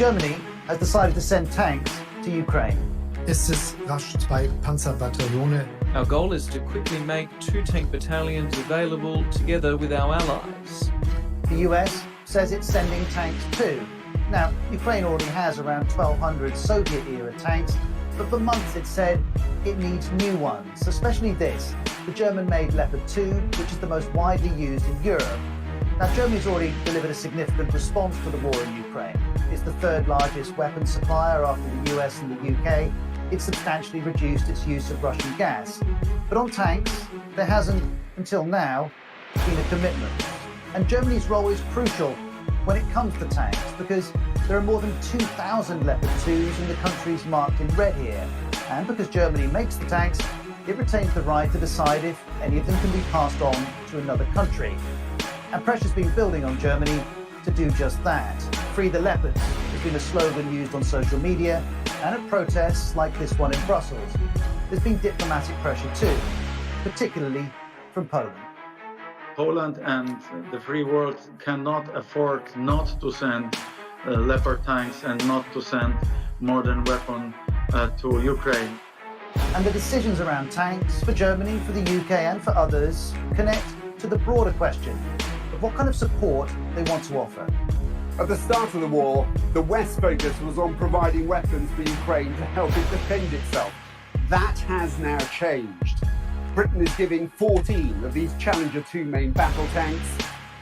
Germany has decided to send tanks to Ukraine. Ist es rasch 2 Panzerbataillone. Our goal is to quickly make 2 tank battalions available together with our allies. The US says it's sending tanks too. Now, Ukraine already has around 1,200 Soviet-era tanks, but for months it said it needs new ones, especially this, the German-made Leopard 2, which is the most widely used in Europe. Now, Germany's already delivered a significant response to the war in Ukraine. It's the third largest weapons supplier after the US and the UK. It's substantially reduced its use of Russian gas. But on tanks, there hasn't, until now, been a commitment. And Germany's role is crucial when it comes to tanks, because there are more than 2,000 Leopard 2s in the countries marked in red here. And because Germany makes the tanks, it retains the right to decide if any of them can be passed on to another country. And pressure's been building on Germany to do just that. Free the Leopards has been a slogan used on social media and at protests like this one in Brussels. There's been diplomatic pressure too, particularly from Poland. Poland and the free world cannot afford not to send Leopard tanks and not to send modern weapons to Ukraine. And the decisions around tanks for Germany, for the UK and for others connect to the broader question of what kind of support they want to offer. At the start of the war, the West's focus was on providing weapons for Ukraine to help it defend itself. That has now changed. Britain is giving 14 of these Challenger 2 main battle tanks,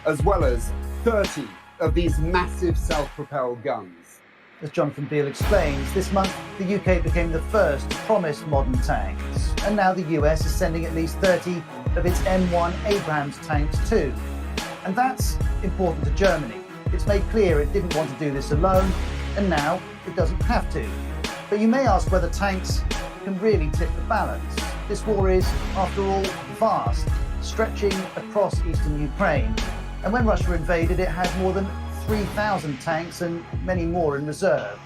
as well as 30 of these massive self-propelled guns. As Jonathan Beale explains, this month the UK became the first to promise modern tanks, and now the US is sending at least 30 of its M1 Abrams tanks too. And that's important to Germany. It's made clear it didn't want to do this alone, and now it doesn't have to. But you may ask whether tanks can really tip the balance. This war is, after all, vast, stretching across eastern Ukraine. And when Russia invaded, it had more than 3,000 tanks and many more in reserve.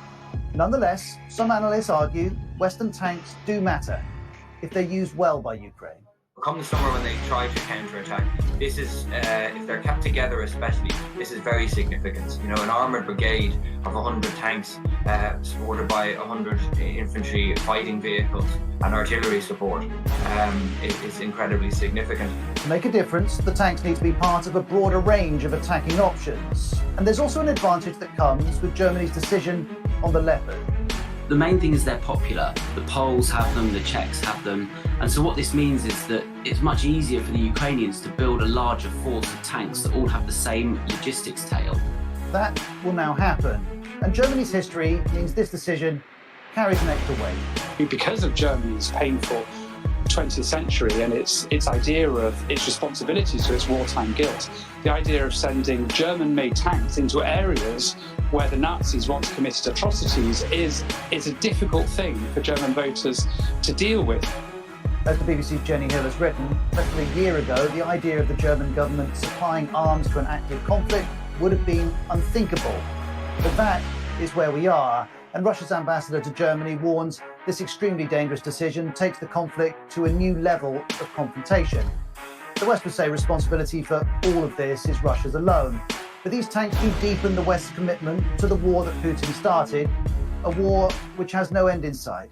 Nonetheless, some analysts argue Western tanks do matter if they're used well by Ukraine. Come the summer when they try to counterattack, this is, if they're kept together especially, this is very significant. You know, an armoured brigade of 100 tanks supported by 100 infantry fighting vehicles and artillery support is incredibly significant. To make a difference, the tanks need to be part of a broader range of attacking options. And there's also an advantage that comes with Germany's decision on the Leopard. The main thing is they're popular. The Poles have them, the Czechs have them. And so what this means is that it's much easier for the Ukrainians to build a larger force of tanks that all have the same logistics tail. That will now happen. And Germany's history means this decision carries an extra weight. Because of Germany's painful 20th century and its idea of its responsibility to its wartime guilt, the idea of sending German-made tanks into areas where the Nazis once committed atrocities is a difficult thing for German voters to deal with. As the BBC's Jenny Hill has written, less than a year ago, the idea of the German government supplying arms to an active conflict would have been unthinkable. But that is where we are, and Russia's ambassador to Germany warns this extremely dangerous decision takes the conflict to a new level of confrontation. The West would say responsibility for all of this is Russia's alone. But these tanks do deepen the West's commitment to the war that Putin started, a war which has no end in sight.